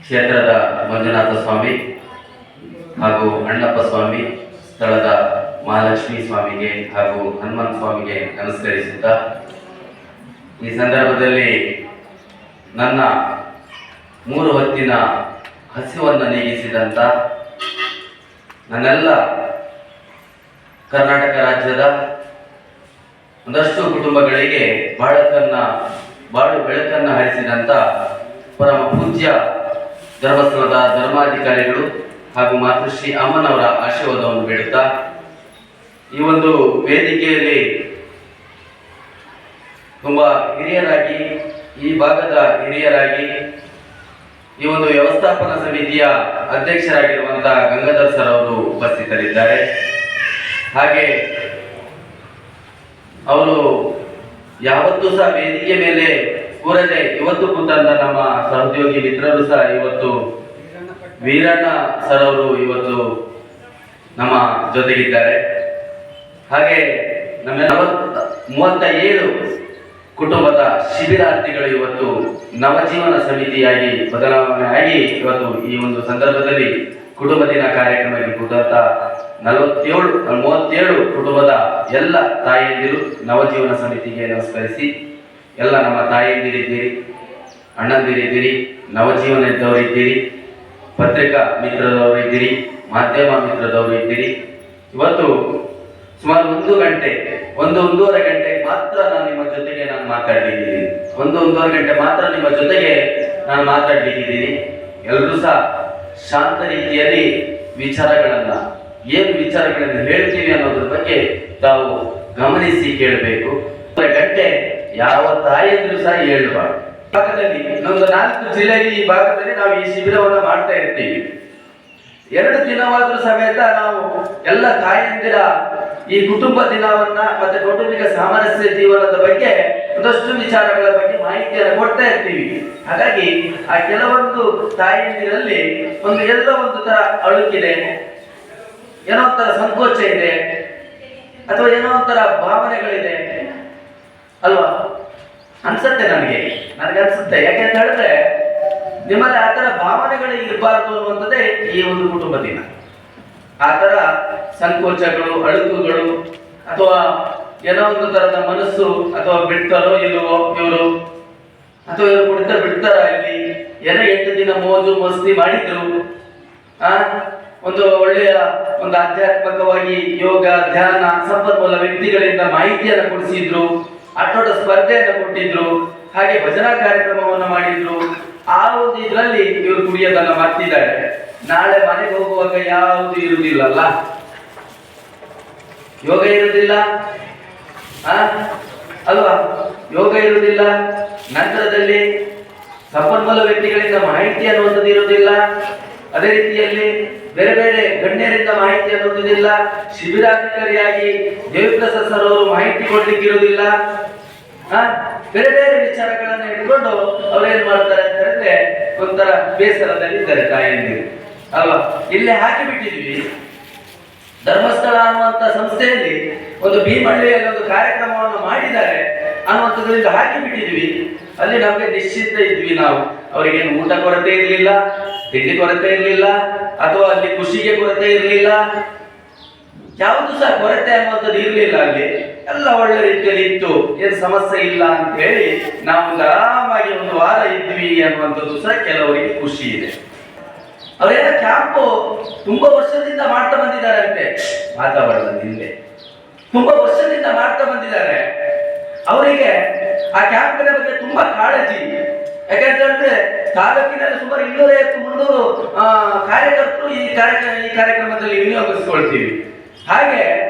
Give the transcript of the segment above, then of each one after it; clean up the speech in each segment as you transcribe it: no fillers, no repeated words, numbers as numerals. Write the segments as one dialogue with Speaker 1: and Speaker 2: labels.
Speaker 1: ಕ್ಷೇತ್ರದ ಮಂಜುನಾಥ ಸ್ವಾಮಿ ಹಾಗೂ ಅಣ್ಣಪ್ಪ ಸ್ವಾಮಿ, ಸ್ಥಳದ ಮಹಾಲಕ್ಷ್ಮೀ ಸ್ವಾಮಿಗೆ ಹಾಗೂ ಹನುಮಂತ ಸ್ವಾಮಿಗೆ ನಮಸ್ಕರಿಸುತ್ತಾ, ಈ ಸಂದರ್ಭದಲ್ಲಿ ನನ್ನ 3 ಹೊತ್ತಿನ ಹಸಿವನ್ನು ನೀಗಿಸಿದಂಥ ನನ್ನೆಲ್ಲ ಕರ್ನಾಟಕ ರಾಜ್ಯದ ಒಂದಷ್ಟು ಕುಟುಂಬಗಳಿಗೆ ಬಾಳು ಬೆಳಕನ್ನು ಹರಿಸಿದಂಥ ಪರಮ ಪೂಜ್ಯ ಧರ್ಮಸ್ಥಳದ ಧರ್ಮಾಧಿಕಾರಿಗಳು ಹಾಗೂ ಮಾತೃಶ್ರೀ ಅಮ್ಮನವರ ಆಶೀರ್ವಾದವನ್ನು ಬೇಡುತ್ತಾ, ಈ ಒಂದು ವೇದಿಕೆಯಲ್ಲಿ ತುಂಬ ಹಿರಿಯರಾಗಿ, ಈ ಭಾಗದ ಹಿರಿಯರಾಗಿ, ಈ ಒಂದು ವ್ಯವಸ್ಥಾಪನಾ ಸಮಿತಿಯ ಅಧ್ಯಕ್ಷರಾಗಿರುವಂತಹ ಗಂಗಾಧರ್ ಸರ್ ಅವರು ಉಪಸ್ಥಿತರಿದ್ದಾರೆ. ಹಾಗೆ ಅವರು ಯಾವತ್ತೂ ಸಹ ವೇದಿಕೆ ಮೇಲೆ ಕೂರದೆ ಇವತ್ತು ಕೂತಂತ ನಮ್ಮ ಸಹೋದ್ಯೋಗಿ ಮಿತ್ರರು ಸಹ ಇವತ್ತು ವೀರಣ್ಣ ಸರ್ ಅವರು ಇವತ್ತು ನಮ್ಮ ಜೊತೆಗಿದ್ದಾರೆ. ಹಾಗೆ ನಮ್ಮ 37 ಕುಟುಂಬದ ಶಿಬಿರಾರ್ಥಿಗಳು ಇವತ್ತು ನವಜೀವನ ಸಮಿತಿಯಾಗಿ ಬದಲಾವಣೆ ಆಗಿ ಇವತ್ತು ಈ ಒಂದು ಸಂದರ್ಭದಲ್ಲಿ ಕುಟುಂಬ ದಿನ ಕಾರ್ಯಕ್ರಮಕ್ಕೆ ಕೂತಂತ 37 ಕುಟುಂಬದ ಎಲ್ಲ ತಾಯಂದಿರು ನವಜೀವನ ಸಮಿತಿಗೆ ನಮಸ್ಕರಿಸಿ, ಎಲ್ಲ ನಮ್ಮ ತಾಯಂದಿರಿದ್ದೀರಿ, ಅಣ್ಣಂದಿರಿದ್ದೀರಿ, ನವಜೀವನ ಇದ್ದವರು ಇದ್ದೀರಿ, ಪತ್ರಿಕಾ ಮಿತ್ರದವರು ಇದ್ದೀರಿ, ಮಾಧ್ಯಮ ಮಿತ್ರದವರು ಇದ್ದೀರಿ. ಇವತ್ತು ಸುಮಾರು 1 ಗಂಟೆ, ಒಂದೂವರೆ ಗಂಟೆ ಮಾತ್ರ ನಾನು ನಿಮ್ಮ ಜೊತೆಗೆ ಮಾತಾಡಲಿಕ್ಕಿದ್ದೀನಿ. 1-1.5 ಗಂಟೆ ಮಾತ್ರ ನಿಮ್ಮ ಜೊತೆಗೆ ನಾನು ಮಾತಾಡಲಿಕ್ಕಿದ್ದೀನಿ. ಎಲ್ಲರೂ ಸಹ ಶಾಂತ ರೀತಿಯಲ್ಲಿ ಏನು ವಿಚಾರಗಳನ್ನು ಹೇಳ್ತೀವಿ ಅನ್ನೋದ್ರ ಬಗ್ಗೆ ತಾವು ಗಮನಿಸಿ ಕೇಳಬೇಕು. 1 ಗಂಟೆ ಯಾವ ತಾಯಿಯಂದ್ರೂ ಸಹ ಹೇಳಬಾರ್ದು. ಭಾಗದಲ್ಲಿ ಒಂದು 4 ಜಿಲ್ಲೆಯಲ್ಲಿ ಈ ಭಾಗದಲ್ಲಿ ನಾವು ಈ ಶಿಬಿರವನ್ನು ಮಾಡ್ತಾ ಇರ್ತೀವಿ. 2 ದಿನವಾದ್ರೂ ಸಮೇತ ನಾವು ಎಲ್ಲ ತಾಯಂದಿರ ಈ ಕುಟುಂಬ ದಿನವನ್ನ ಮತ್ತೆ ಕೌಟುಂಬಿಕ ಸಾಮರಸ್ಯ ಜೀವನದ ಬಗ್ಗೆ ಒಂದಷ್ಟು ವಿಚಾರಗಳ ಬಗ್ಗೆ ಮಾಹಿತಿಯನ್ನು ಕೊಡ್ತಾ ಇರ್ತೀವಿ. ಹಾಗಾಗಿ ಆ ಕೆಲವೊಂದು ತಾಯಂದಿರಲ್ಲಿ ಒಂದು ತರ ಅಳುಕಿದೆ, ಏನೋ ಒಂಥರ ಸಂಕೋಚ ಇದೆ, ಅಥವಾ ಏನೋ ಒಂಥರ ಭಾವನೆಗಳಿದೆ ಅಲ್ವಾ ಅನ್ಸುತ್ತೆ. ನನಗನ್ಸುತ್ತೆ. ಯಾಕೆಂತ ಹೇಳಿದ್ರೆ ನಿಮ್ಮಲ್ಲಿ ಆ ಥರ ಭಾವನೆಗಳು ಇರಬಾರ್ದು ಅನ್ನುವಂಥದ್ದೇ ಈ ಒಂದು ಕುಟುಂಬ ದಿನ. ಆ ಥರ ಸಂಕೋಚಗಳು, ಅಳುಕುಗಳು, ಅಥವಾ ಏನೋ ಒಂದು ತರದ ಮನಸ್ಸು, ಅಥವಾ ಬಿಡ್ತಾರೋ ಇಲ್ವೋ ಇವರು, ಅಥವಾ ಇವರು ಬಿಡ್ತಾರ ಇಲ್ಲಿ, ಏನೋ 8 ದಿನ ಮೋಜು ಮಸ್ತಿ ಮಾಡಿದ್ರು, ಒಂದು ಒಳ್ಳೆಯ ಆಧ್ಯಾತ್ಮಿಕವಾಗಿ ಯೋಗ ಧ್ಯಾನ ಸಂಪನ್ಮೂಲ ವ್ಯಕ್ತಿಗಳಿಂದ ಮಾಹಿತಿಯನ್ನು ಕೊಡಿಸಿದ್ರು, ಆಟೋಟ ಸ್ಪರ್ಧೆಯನ್ನು ಕೊಟ್ಟಿದ್ರು, ಹಾಗೆ ಭಜನಾ ಕಾರ್ಯಕ್ರಮವನ್ನು ಮಾಡಿದ್ರು. ಆ ಒಂದು ಇದರಲ್ಲಿ ಇವರು ಕುಡಿಯೋದನ್ನ ಮಾಡ್ತಿದ್ದಾರೆ. ನಾಳೆ ಮನೆಗೆ ಹೋಗುವಾಗ ಯಾವುದು ಇರುವುದಿಲ್ಲಲ್ಲ, ಯೋಗ ಇರುವುದಿಲ್ಲ ಅಲ್ವಾ, ಯೋಗ ಇರುವುದಿಲ್ಲ. ನಂತರದಲ್ಲಿ ಸಂಪನ್ಮೂಲ ವ್ಯಕ್ತಿಗಳಿಂದ ಮಾಹಿತಿ ಅನ್ನುವಂಥದ್ದು ಇರುವುದಿಲ್ಲ. ಅದೇ ರೀತಿಯಲ್ಲಿ ಬೇರೆ ಬೇರೆ ಗಣ್ಯರಿಂದ ಮಾಹಿತಿ ಅನ್ನುವುದಿಲ್ಲ. ಶಿಬಿರಾಧಿಕಾರಿಯಾಗಿ ದೇವಿಪ್ರಸಾದ್ ಸರ್ ಅವರು ಮಾಹಿತಿ ಕೊಡ್ಲಿಕ್ಕೆ ಇರುವುದಿಲ್ಲ. ಬೇರೆ ಬೇರೆ ವಿಚಾರಗಳನ್ನು ಇಟ್ಕೊಂಡು ಅವ್ರೇನ್ ಮಾಡ್ತಾರೆ ಅಂತ ಹೇಳಿದ್ರೆ ಒಂಥರ ಬೇಸರದಲ್ಲಿ ಇದ್ದಾರೆ ತಾಯಿಯಂದಿರು ಅಲ್ವಾ. ಇಲ್ಲೇ ಹಾಕಿ ಬಿಟ್ಟಿದ್ವಿ, ಧರ್ಮಸ್ಥಳ ಅನ್ನುವಂತ ಸಂಸ್ಥೆಯಲ್ಲಿ ಒಂದು ಭೀಮಳ್ಳಿಯಲ್ಲಿ ಒಂದು ಕಾರ್ಯಕ್ರಮವನ್ನು ಮಾಡಿದ್ದಾರೆ ಅನ್ನುವಂಥದ್ರಿಂದ ಹಾಕಿ ಬಿಟ್ಟಿದ್ವಿ. ಅಲ್ಲಿ ನಮಗೆ ನಿಶ್ಚಿತ ಇದ್ವಿ ನಾವು. ಅವರಿಗೇನು ಊಟ ಕೊರತೆ ಇರಲಿಲ್ಲ, ತಿಂಡಿ ಕೊರತೆ ಇರಲಿಲ್ಲ, ಅಥವಾ ಅಲ್ಲಿ ಖುಷಿಗೆ ಕೊರತೆ ಇರಲಿಲ್ಲ, ಯಾವುದು ಸಹ ಕೊರತೆ ಅನ್ನುವಂಥದ್ದು ಇರಲಿಲ್ಲ. ಅಲ್ಲಿ ಎಲ್ಲ ಒಳ್ಳೆ ರೀತಿಯಲ್ಲಿ ಇತ್ತು, ಏನು ಸಮಸ್ಯೆ ಇಲ್ಲ ಅಂತ ಹೇಳಿ ನಾವು ಆರಾಮಾಗಿ 1 ವಾರ ಇದ್ವಿ ಅನ್ನುವಂಥದ್ದು ಸಹ ಕೆಲವರಿಗೆ ಖುಷಿ ಇದೆ. ಅವರೇನೋ ಕ್ಯಾಂಪು ತುಂಬಾ ವರ್ಷದಿಂದ ಮಾಡ್ತಾ ಬಂದಿದ್ದಾರೆ ಅಂತೆ, ವಾತಾವರಣದ ಹಿಂದೆ ತುಂಬಾ ವರ್ಷದಿಂದ ಮಾಡ್ತಾ ಬಂದಿದ್ದಾರೆ. ಅವರಿಗೆ ಆ ಕ್ಯಾಂಪಿನ ಬಗ್ಗೆ ತುಂಬಾ ಕಾಳಜಿ. ಯಾಕಂತಂದ್ರೆ ತಾಲೂಕಿನಲ್ಲಿ ಸುಮಾರು 250-300 ಕಾರ್ಯಕರ್ತರು ಈ ಕಾರ್ಯಕ್ರಮದಲ್ಲಿ ವಿನಿಯೋಗಿಸ್ಕೊಳ್ತೀವಿ. ಹಾಗೆ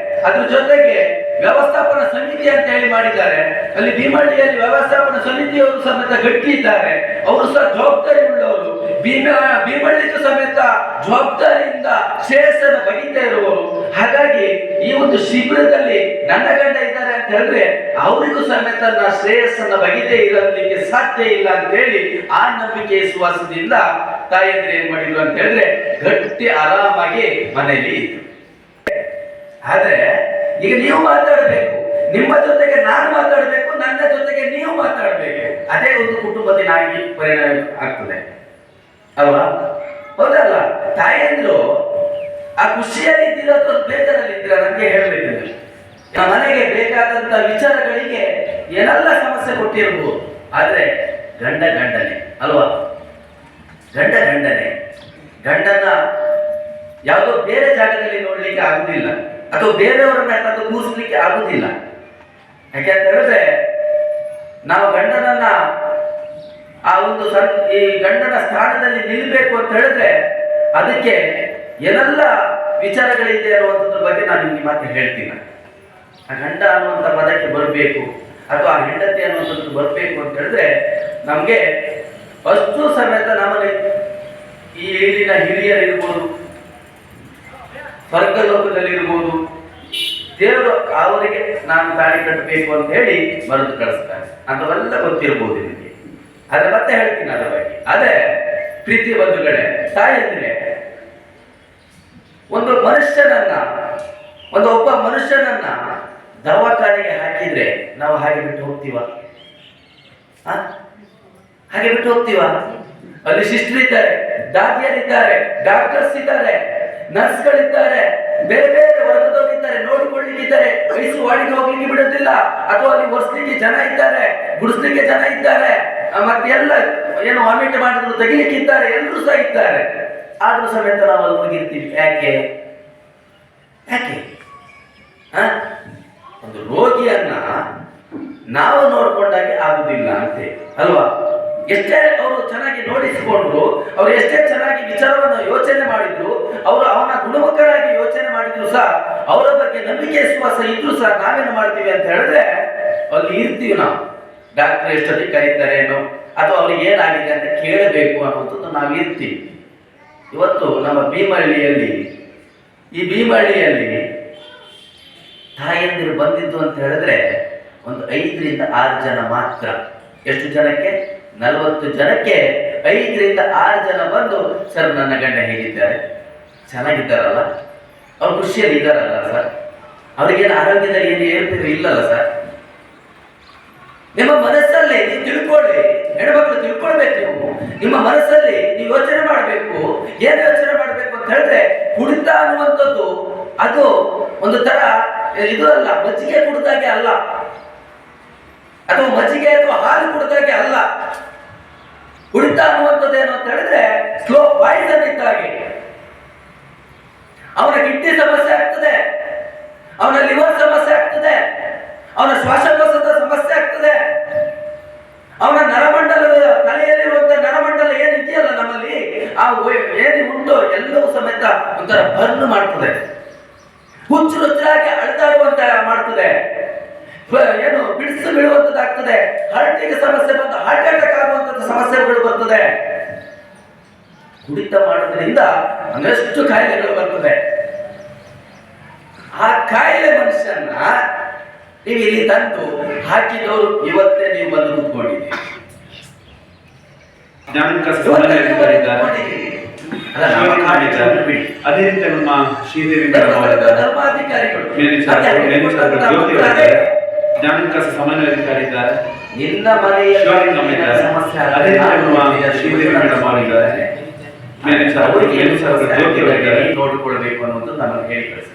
Speaker 1: ಅದ್ರ ಜೊತೆಗೆ ವ್ಯವಸ್ಥಾಪನಾ ಸಮಿತಿ ಅಂತ ಹೇಳಿ ಮಾಡಿದ್ದಾರೆ. ಅಲ್ಲಿ ಭೀಮಳ್ಳಿಯಲ್ಲಿ ವ್ಯವಸ್ಥಾಪನಾ ಸಮಿತಿಯವರು ಸಮೇತ ಗಟ್ಟಿ ಇದ್ದಾರೆ. ಅವರು ಸಹ ಜವಾಬ್ದಾರಿ ಉಳ್ಳವರು. ಭೀಮಳ್ಳಿಗೂ ಸಮೇತ ಜವಾಬ್ದಾರಿಯಿಂದ ಶ್ರೇಯಸ್ಸನ್ನು ಬಗಿತಾ ಇರುವವರು. ಹಾಗಾಗಿ ಈ ಒಂದು ಶಿಬಿರದಲ್ಲಿ ನನ್ನ ಗಂಡ ಇದ್ದಾರೆ ಅಂತ ಹೇಳಿದ್ರೆ ಅವರಿಗೂ ಸಮೇತ ಶ್ರೇಯಸ್ಸನ್ನ ಬಗಿದೇ ಇರಲಿಕ್ಕೆ ಸಾಧ್ಯ ಇಲ್ಲ ಅಂತ ಹೇಳಿ ಆ ನಂಬಿಕೆ ವಿಶ್ವಾಸದಿಂದ ತಾಯಂದ್ರೆ ಏನ್ ಮಾಡಿದ್ರು ಅಂತ ಹೇಳಿದ್ರೆ ಗಟ್ಟಿ ಆರಾಮಾಗಿ ಮನೆಯಲ್ಲಿ ಇತ್ತು. ಆದ್ರೆ ಈಗ ನೀವು ಮಾತಾಡಬೇಕು, ನಿಮ್ಮ ಜೊತೆಗೆ ನಾನು ಮಾತಾಡಬೇಕು, ನನ್ನ ಜೊತೆಗೆ ನೀವು ಮಾತಾಡಬೇಕು. ಅದೇ ಒಂದು ಕುಟುಂಬದ ಆಗಿ ಪರಿಣಾಮ ಆಗ್ತದೆ. ಅಲ್ವಾ? ಹೌದಲ್ಲ? ತಾಯಂದ್ರು ಆ ಖುಷಿಯಲ್ಲಿ ಇದ್ದೀರಾ ಅಥವಾ ಬೇಜಾರಲ್ಲಿ ಇದ್ದೀರಾ ನನಗೆ ಹೇಳಬೇಕು. ಮನೆಗೆ ಬೇಕಾದಂತ ವಿಚಾರಗಳಿಗೆ ಏನೆಲ್ಲ ಸಮಸ್ಯೆ ಕೊಟ್ಟಿರ್ಬೋದು, ಆದ್ರೆ ಗಂಡನೇ ಅಲ್ವಾ? ಗಂಡನೇ. ಗಂಡನ ಯಾವುದೋ ಬೇರೆ ಜಾಗದಲ್ಲಿ ನೋಡ್ಲಿಕ್ಕೆ ಆಗುದಿಲ್ಲ, ಅಥವಾ ಬೇರೆಯವರನ್ನ ತಂದು ಕೂರಿಸ್ಲಿಕ್ಕೆ ಆಗುದಿಲ್ಲ. ಯಾಕೆಂತ ಹೇಳಿದ್ರೆ ನಾವು ಗಂಡನನ್ನ ಆ ಒಂದು ಈ ಗಂಡನ ಸ್ಥಾನದಲ್ಲಿ ನಿಲ್ಲಬೇಕು ಅಂತ ಹೇಳಿದ್ರೆ ಅದಕ್ಕೆ ಏನೆಲ್ಲ ವಿಚಾರಗಳಿದೆ ಅನ್ನುವಂಥದ್ರ ಬಗ್ಗೆ ನಾನು ನಿಮಗೆ ಮತ್ತೆ ಹೇಳ್ತೀನಿ. ಆ ಗಂಡ ಅನ್ನುವಂಥ ಪದಕ್ಕೆ ಬರಬೇಕು ಅಥವಾ ಆ ಹೆಂಡತಿ ಅನ್ನುವಂಥದ್ದು ಬರಬೇಕು ಅಂತ ಹೇಳಿದ್ರೆ ನಮಗೆ ಅಷ್ಟು ಸಮೇತ ನಮ್ಮಲ್ಲಿ ಈ ಇಲ್ಲಿನ ಹಿರಿಯರಿರ್ಬೋದು, ಸ್ವರ್ಗಲೋಕದಲ್ಲಿರ್ಬೋದು, ದೇವರು ಅವರಿಗೆ ನಾನು ತಾಳಿ ಕಟ್ಟಬೇಕು ಅಂತ ಹೇಳಿ ಬರೆದು ಕಳಿಸ್ತಾರೆ ಅಂತವೆಲ್ಲ ಗೊತ್ತಿರ್ಬೋದು ನಿಮಗೆ. ಆದ್ರೆ ಮತ್ತೆ ಹೇಳ್ತೀನಿ ಅದರ ಬಗ್ಗೆ. ಅದೇ ಪ್ರೀತಿ ಬಂಧುಗಳೇ, ತಾಯಂದ್ರೆ ಒಬ್ಬ ಮನುಷ್ಯನನ್ನ ದವಾಖಾನೆಗೆ ಹಾಕಿದ್ರೆ ನಾವು ಹಾಗೆ ಬಿಟ್ಟು ಹೋಗ್ತೀವ? ಹಾಗೆ ಬಿಟ್ಟು ಹೋಗ್ತೀವ? ಅಲ್ಲಿ ಸಿಸ್ಟರ್ ಇದ್ದಾರೆ, ದಾದಿಯರಿದ್ದಾರೆ, ಡಾಕ್ಟರ್ಸ್ ಇದ್ದಾರೆ, ನರ್ಸ್ಗಳಿದ್ದಾರೆ, ಬೇರೆ ಬೇರೆ ವರ್ಗದವರಿದ್ದಾರೆ, ನೋಡಿಕೊಳ್ಳಿಕ್ಕಿದ್ದಾರೆ, ವಯಸ್ಸು ವಾಡಿಗೆ ಹೋಗ್ಲಿಕ್ಕೆ ಬಿಡೋದಿಲ್ಲ, ಅಥವಾ ಅಲ್ಲಿ ಒರೆಸ್ಲಿಕ್ಕೆ ಜನ ಇದ್ದಾರೆ, ಗುಡಿಸ್ಲಿಕ್ಕೆ ಜನ ಇದ್ದಾರೆ, ಮತ್ತೆ ಎಲ್ಲ ಏನು ವಾಮಿಟ್ ಮಾಡಿದ್ರು ತೆಗಿಲಿಕ್ಕಿದ್ದಾರೆ, ಎಲ್ಲರೂ ಸಹ ಇದ್ದಾರೆ. ಆದ್ರೂ ಸಮೇತ ನಾವು ಅಲ್ಲಿ ಹೋಗಿರ್ತೀವಿ. ಯಾಕೆ? ಒಂದು ರೋಗಿಯನ್ನ ನಾವು ನೋಡ್ಕೊಂಡಾಗೆ ಆಗುದಿಲ್ಲ ಅಂತೆ ಅಲ್ವಾ? ಎಷ್ಟೇ ಅವರು ಚೆನ್ನಾಗಿ ನೋಡಿಸಿಕೊಂಡ್ರು, ಅವರು ಎಷ್ಟೇ ಚೆನ್ನಾಗಿ ವಿಚಾರವನ್ನು ಯೋಚನೆ ಮಾಡಿದ್ರು, ಅವರು ಅವನ ಗುಣಮುಖರಾಗಿ ಯೋಚನೆ ಮಾಡಿದ್ರು ಸಹ, ಅವರ ಬಗ್ಗೆ ನಂಬಿಕೆ ವಿಶ್ವಾಸ ಇದ್ರು ಸಹ ನಾವೇನು ಮಾಡ್ತೀವಿ ಅಂತ ಹೇಳಿದ್ರೆ ಅಲ್ಲಿ ಇರ್ತೀವಿ ನಾವು. ಡಾಕ್ಟರ್ ಎಷ್ಟೊತ್ತಿಗೆ ಕರೀತಾರೇನೋ ಅಥವಾ ಅವ್ರಿಗೆ ಏನಾಗಿದೆ ಅಂತ ಕೇಳಬೇಕು ಅನ್ನುವಂಥದ್ದು ನಾವು ಇರ್ತೀವಿ. ಇವತ್ತು ನಮ್ಮ ಭೀಮಹಳ್ಳಿಯಲ್ಲಿ ತಾಯಂದಿರು ಬಂದಿದ್ದು ಅಂತ ಹೇಳಿದ್ರೆ ಒಂದು 5 ರಿಂದ 6 ಜನ ಮಾತ್ರ. ಎಷ್ಟು ಜನಕ್ಕೆ? 40 ಜನಕ್ಕೆ 5 ರಿಂದ 6 ಜನ ಬಂದು, ಸರ್ ನನ್ನ ಗಂಡ ಹೇಗಿದ್ದಾರೆ, ಚೆನ್ನಾಗಿದ್ದಾರಲ್ಲ, ಅವ್ರು ಖುಷಿಯಲ್ಲಿ ಇದ್ದಾರಲ್ಲ ಸರ್, ಅವ್ರಿಗೇನು ಆರೋಗ್ಯದಲ್ಲಿ ಏನು ಏರ್ಪೇರು ಇಲ್ಲಲ್ಲ ಸರ್? ನಿಮ್ಮ ಮನಸ್ಸಲ್ಲಿ ನೀವು ತಿಳ್ಕೊಳ್ಳಿ, ಹೆಣ್ಮಕ್ಳು ತಿಳ್ಕೊಳ್ಬೇಕು. ನಿಮ್ಮ ಮನಸ್ಸಲ್ಲಿ ನೀವು ಯೋಚನೆ ಮಾಡಬೇಕು. ಏನು ಯೋಚನೆ ಮಾಡಬೇಕು ಅಂತ ಹೇಳಿದ್ರೆ ಕುಡಿತ ಅನ್ನುವಂಥದ್ದು ಅದು ಒಂದು ತರ ಇದು ಅಲ್ಲ, ಮಜ್ಜಿಗೆ ಕುಡಿದಾಗೆ ಅಲ್ಲ, ಅಥವಾ ಮಜ್ಜಿಗೆ ಅಥವಾ ಹಾಲು ಕುಡಿದಾಗೆ ಅಲ್ಲ. ಕುಡಿತ ಅನ್ನುವಂಥದ್ದು ಏನು ಅಂತ ಹೇಳಿದ್ರೆ ಸ್ಲೋ ಪಾಯ್ಸನ್ ಇದ್ದಾಗೆ. ಅವನ ಕಿಡ್ನಿ ಸಮಸ್ಯೆ ಆಗ್ತದೆ, ಅವನ ಲಿವರ್ ಸಮಸ್ಯೆ ಆಗ್ತದೆ, ಅವನ ಶ್ವಾಸಕೋಶದ ಸಮಸ್ಯೆ ಆಗ್ತದೆ, ಅವನ ನರಮಂಡಲದ ತಲೆಯಲ್ಲಿರುವಂತಹ ನರಮಂಡಲ ಏನಿದೆಯಲ್ಲ ನಮ್ಮಲ್ಲಿ, ಆ ಏನು ಉಂಟು ಎಲ್ಲವೂ ಸಮೇತ ಒಂಥರ ಬರ್ನ್ ಮಾಡ್ತದೆ, ಹುಚ್ಚುರುಚ್ಚಾಗಿ ಅಳ್ದಾಡುವಂತ ಮಾಡ್ತದೆ, ಏನು ಬಿಡಿಸು ಬೀಳುವಂತದ್ದಾಗ್ತದೆ, ಹಾರ್ಟಿಗೆ ಸಮಸ್ಯೆ ಬಂದು ಹಾರ್ಟ್ ಅಟ್ಯಾಕ್ ಆಗುವಂತಹ ಸಮಸ್ಯೆಗಳು ಬರ್ತದೆ. ಕುಡಿತ ಮಾಡೋದ್ರಿಂದ ಒಂದಷ್ಟು ಕಾಯಿಲೆಗಳು ಬರ್ತದೆ. ಆ ಕಾಯಿಲೆ ಮನುಷ್ಯನ ನೀವು ಇಲ್ಲಿ ತಂದು ಹಾಕಿದವರು ಇವತ್ತೇ ನೀವು ಬಂದು ಕೂತ್ಕೊಂಡಿದ್ದೀರಿ.
Speaker 2: ಅದೇ ರೀತಿ ನಮ್ಮ ಶ್ರೀದೇವಿ
Speaker 1: ಧರ್ಮಾಧಿಕಾರಿಗಳು
Speaker 2: ಜ್ಞಾನಕಾಸ ಸಮನ್ವಯಾಧಿಕಾರಿ ಇದ್ದಾರೆ,
Speaker 1: ನಿನ್ನ ಮನೆಯ ಸಮಸ್ಯೆ
Speaker 2: ಅದೇ ರೀತಿ ನಮ್ಮ ಶ್ರೀದೇವಿ ಮೇಡಮ್ ಅವರಿದ್ದಾರೆ,
Speaker 1: ನೋಡಿಕೊಳ್ಬೇಕು ಅನ್ನೋದು ನಮಗೆ ಹೇಳಿ ಕಳಿಸಿ.